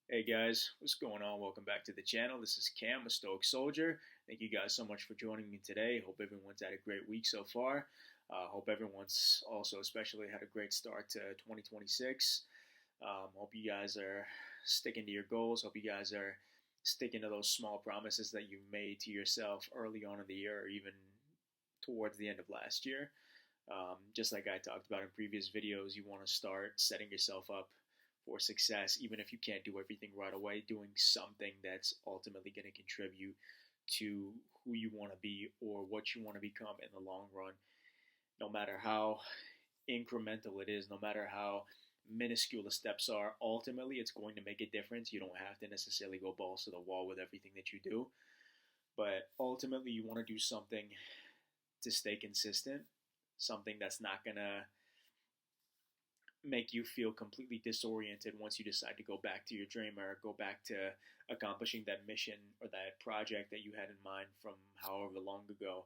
Hey guys, what's going on? Welcome back to the channel. This is Cam, a Stoic Soldier. Thank you guys so much for joining me today. Hope everyone's had a great week so far. Hope everyone's also especially had a great start to 2026. Hope you guys are sticking to your goals. Hope you guys are sticking to those small promises that you made to yourself early on in the year or even towards the end of last year. Just like I talked about in previous videos, you want to start setting yourself up for success, even if you can't do everything right away, doing something that's ultimately going to contribute to who you want to be or what you want to become in the long run. No matter how incremental it is, no matter how minuscule the steps are, ultimately it's going to make a difference. You don't have to necessarily go balls to the wall with everything that you do, but ultimately you want to do something to stay consistent, something that's not going to make you feel completely disoriented once you decide to go back to your dream or go back to accomplishing that mission or that project that you had in mind from however long ago.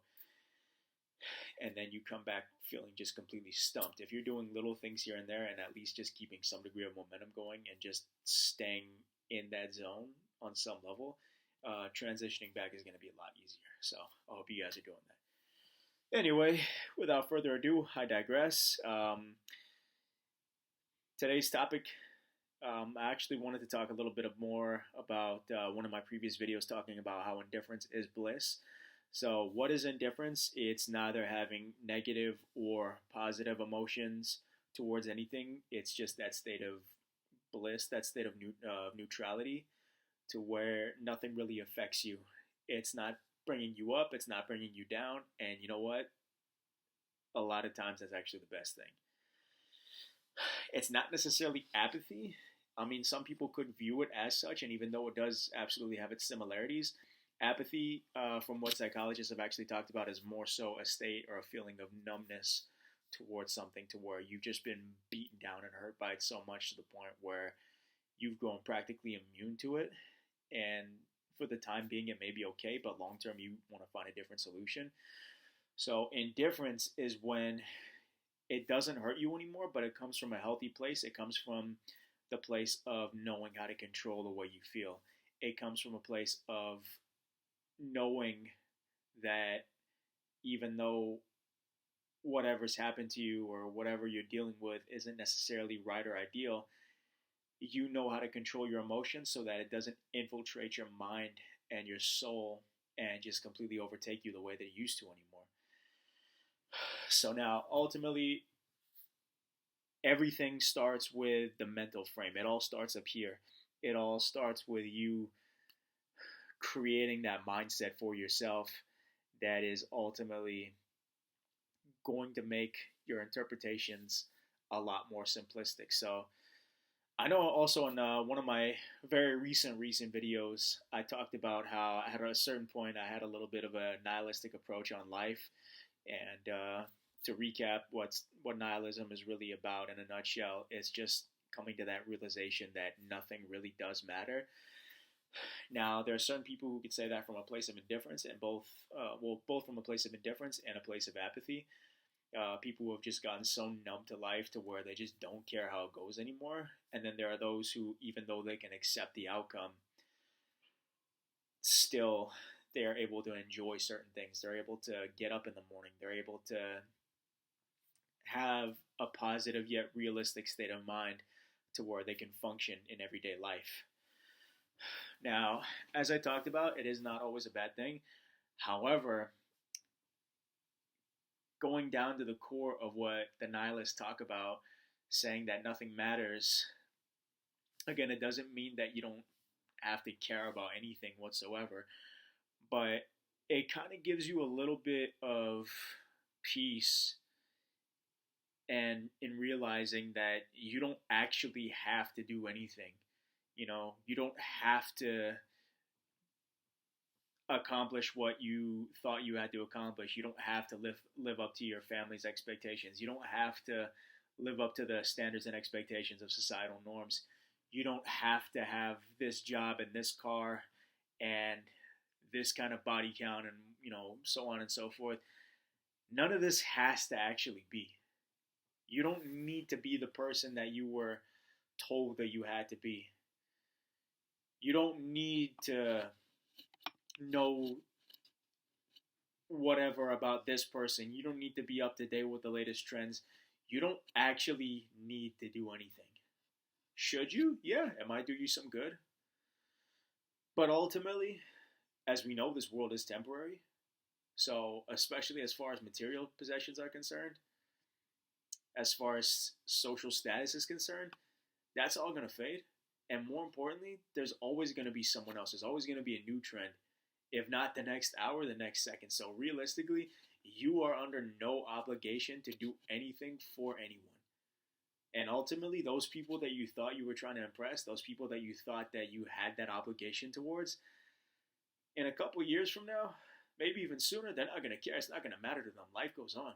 And then you come back feeling just completely stumped. If you're doing little things here and there and at least just keeping some degree of momentum going and just staying in that zone on some level, transitioning back is going to be a lot easier. So I hope you guys are doing that. Anyway, without further ado, I digress. Today's topic, I actually wanted to talk a little bit more about one of my previous videos talking about how indifference is bliss. So, what is indifference? It's neither having negative or positive emotions towards anything. It's just that state of bliss, that state of neutrality, to where nothing really affects you. It's not bringing you up, it's not bringing you down. And you know what? A lot of times that's actually the best thing. It's not necessarily apathy. I mean, some people could view it as such, and even though it does absolutely have its similarities, apathy, from what psychologists have actually talked about, is more so a state or a feeling of numbness towards something, to where you've just been beaten down and hurt by it so much to the point where you've grown practically immune to it. And for the time being, it may be okay, but long term, you want to find a different solution. So, indifference is when it doesn't hurt you anymore, but it comes from a healthy place. It comes from the place of knowing how to control the way you feel. It comes from a place of knowing that even though whatever's happened to you or whatever you're dealing with isn't necessarily right or ideal, you know how to control your emotions so that it doesn't infiltrate your mind and your soul and just completely overtake you the way that it used to anymore. So now, ultimately, everything starts with the mental frame. It all starts up here. It all starts with you creating that mindset for yourself that is ultimately going to make your interpretations a lot more simplistic. So I know also in one of my very recent videos, I talked about how at a certain point I had a little bit of a nihilistic approach on life. And to recap, what nihilism is really about in a nutshell is just coming to that realization that nothing really does matter. Now, there are certain people who could say that from a place of indifference, and both from a place of indifference and a place of apathy. People who have just gotten so numb to life to where they just don't care how it goes anymore. And then there are those who, even though they can accept the outcome, still they are able to enjoy certain things. They're able to get up in the morning. They're able to have a positive yet realistic state of mind to where they can function in everyday life. Now, as I talked about, it is not always a bad thing. However, going down to the core of what the nihilists talk about, saying that nothing matters, again, it doesn't mean that you don't have to care about anything whatsoever, but it kind of gives you a little bit of peace and in realizing that you don't actually have to do anything. You know, you don't have to accomplish what you thought you had to accomplish. You don't have to live up to your family's expectations. You don't have to live up to the standards and expectations of societal norms. You don't have to have this job and this car and this kind of body count and, so on and so forth. None of this has to actually be. You don't need to be the person that you were told that you had to be. You don't need to know whatever about this person. You don't need to be up to date with the latest trends. You don't actually need to do anything. Should you? Yeah, it might do you some good. But ultimately, as we know, this world is temporary. So, especially as far as material possessions are concerned, as far as social status is concerned, that's all going to fade. And more importantly, there's always going to be someone else. There's always going to be a new trend. If not the next hour, the next second. So realistically, you are under no obligation to do anything for anyone. And ultimately, those people that you thought you were trying to impress, those people that you thought that you had that obligation towards, in a couple years from now, maybe even sooner, they're not going to care. It's not going to matter to them. Life goes on.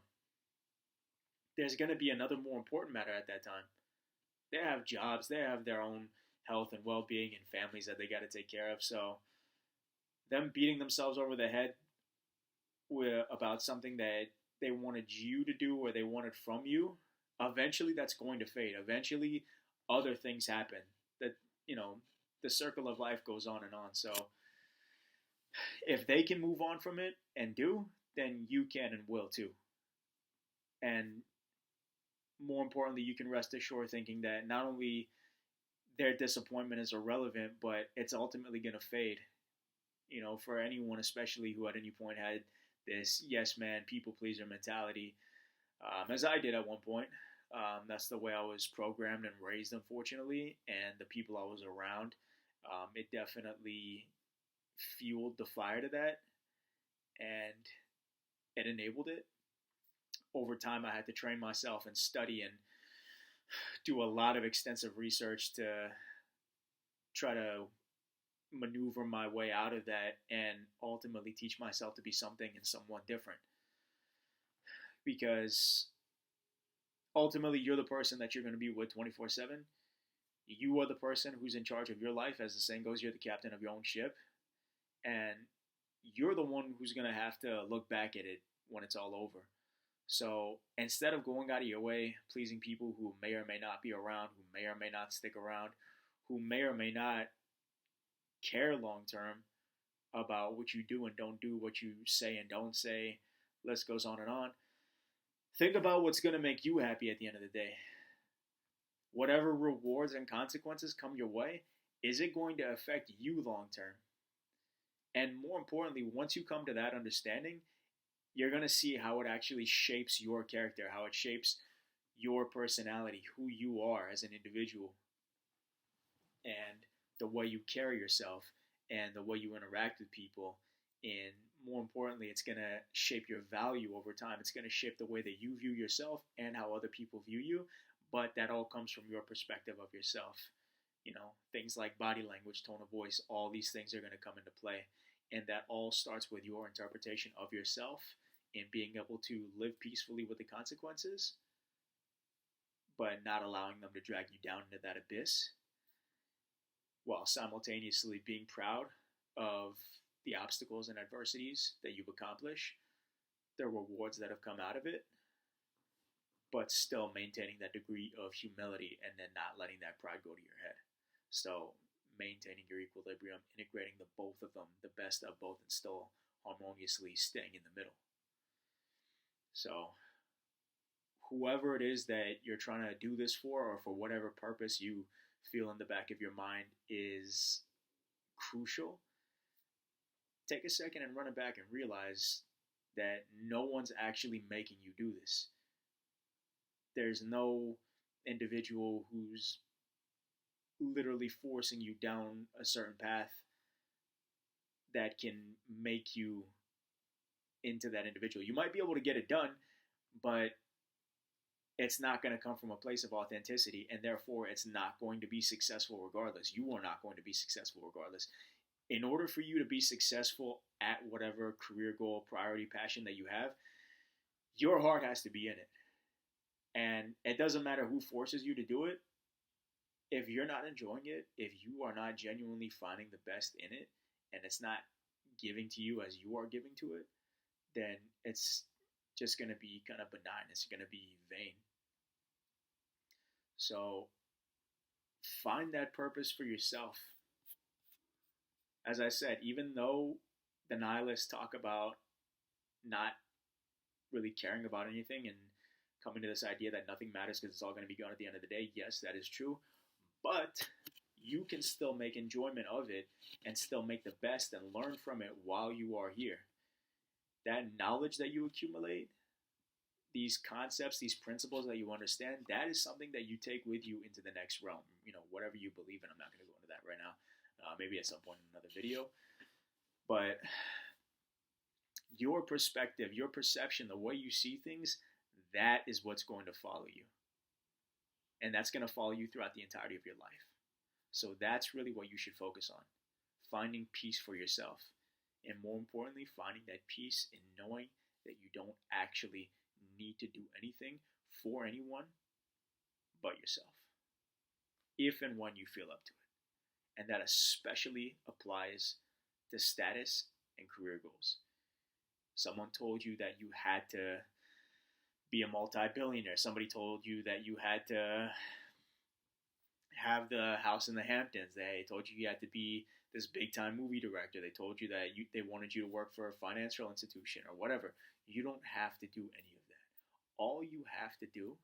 There's going to be another more important matter at that time. They have jobs, they have their own health and well being and families that they got to take care of. So, them beating themselves over the head about something that they wanted you to do or they wanted from you, eventually that's going to fade. Eventually, other things happen. That, you know, the circle of life goes on and on. So, if they can move on from it and do, then you can and will too. And more importantly, you can rest assured thinking that not only their disappointment is irrelevant, but it's ultimately going to fade. You know, for anyone, especially who at any point had this yes man, people pleaser mentality, as I did at one point. That's the way I was programmed and raised, unfortunately, and the people I was around. It definitely fueled the fire to that, and it enabled it. Over time, I had to train myself and study and do a lot of extensive research to try to maneuver my way out of that and ultimately teach myself to be something and someone different. Because ultimately, you're the person that you're going to be with 24/7. You are the person who's in charge of your life. As the saying goes, you're the captain of your own ship. And you're the one who's going to have to look back at it when it's all over. So instead of going out of your way, pleasing people who may or may not be around, who may or may not stick around, who may or may not care long term about what you do and don't do, what you say and don't say, list goes on and on. Think about what's going to make you happy at the end of the day. Whatever rewards and consequences come your way, is it going to affect you long term? And more importantly, once you come to that understanding, you're going to see how it actually shapes your character, how it shapes your personality, who you are as an individual, and the way you carry yourself and the way you interact with people. And more importantly, it's going to shape your value over time. It's going to shape the way that you view yourself and how other people view you. But that all comes from your perspective of yourself. You know, things like body language, tone of voice, all these things are going to come into play. And that all starts with your interpretation of yourself and being able to live peacefully with the consequences, but not allowing them to drag you down into that abyss, while simultaneously being proud of the obstacles and adversities that you've accomplished, the rewards that have come out of it, but still maintaining that degree of humility and then not letting that pride go to your head. So maintaining your equilibrium, integrating the both of them, the best of both, and still harmoniously staying in the middle. So whoever it is that you're trying to do this for, or for whatever purpose you feel in the back of your mind is crucial, take a second and run it back and realize that no one's actually making you do this. There's no individual who's literally forcing you down a certain path that can make you into that individual. You might be able to get it done, but it's not going to come from a place of authenticity, and therefore it's not going to be successful regardless. You are not going to be successful regardless. In order for you to be successful at whatever career goal, priority, passion that you have, your heart has to be in it. And it doesn't matter who forces you to do it. If you're not enjoying it, if you are not genuinely finding the best in it, and it's not giving to you as you are giving to it, then it's just going to be kind of benign. It's going to be vain. So find that purpose for yourself. As I said, even though the nihilists talk about not really caring about anything and coming to this idea that nothing matters because it's all going to be gone at the end of the day, yes, that is true. But you can still make enjoyment of it and still make the best and learn from it while you are here. That knowledge that you accumulate, these concepts, these principles that you understand, that is something that you take with you into the next realm. Whatever you believe in. I'm not going to go into that right now. Maybe at some point in another video. But your perspective, your perception, the way you see things, that is what's going to follow you. And that's going to follow you throughout the entirety of your life. So that's really what you should focus on. Finding peace for yourself. And more importantly, finding that peace in knowing that you don't actually need to do anything for anyone but yourself. If and when you feel up to it. And that especially applies to status and career goals. Someone told you that you had to be a multi-billionaire. Somebody told you that you had to have the house in the Hamptons. They told you had to be this big-time movie director. They told you that they wanted you to work for a financial institution or whatever. You don't have to do any of that. All you have to do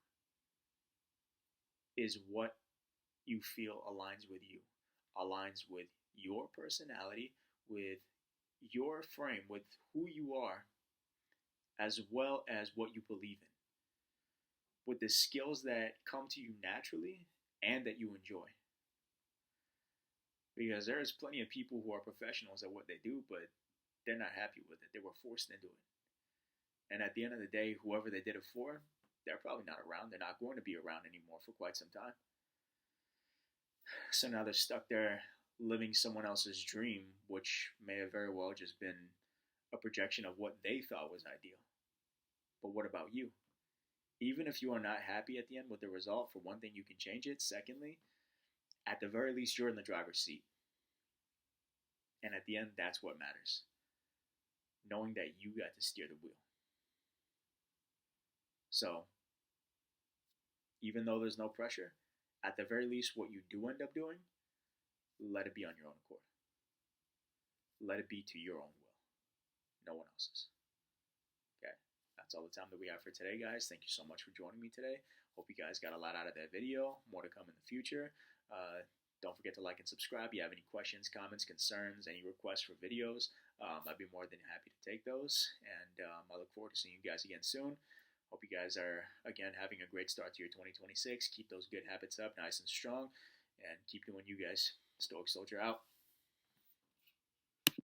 is what you feel aligns with you, aligns with your personality, with your frame, with who you are, as well as what you believe in, with the skills that come to you naturally and that you enjoy. Because there's plenty of people who are professionals at what they do, but they're not happy with it. They were forced into it. And at the end of the day, whoever they did it for, they're probably not around. They're not going to be around anymore for quite some time. So now they're stuck there living someone else's dream, which may have very well just been a projection of what they thought was ideal. But what about you? Even if you are not happy at the end with the result, for one thing, you can change it. Secondly, at the very least, you're in the driver's seat. And at the end, that's what matters. Knowing that you got to steer the wheel. So, even though there's no pressure, at the very least, what you do end up doing, let it be on your own accord. Let it be to your own will, no one else's. Okay, that's all the time that we have for today, guys. Thank you so much for joining me today. Hope you guys got a lot out of that video. More to come in the future. Don't forget to like and subscribe. If you have any questions, comments, concerns, any requests for videos, I'd be more than happy to take those. And I look forward to seeing you guys again soon. Hope you guys are, again, having a great start to your 2026. Keep those good habits up nice and strong. And keep doing you guys. Stoic Soldier out.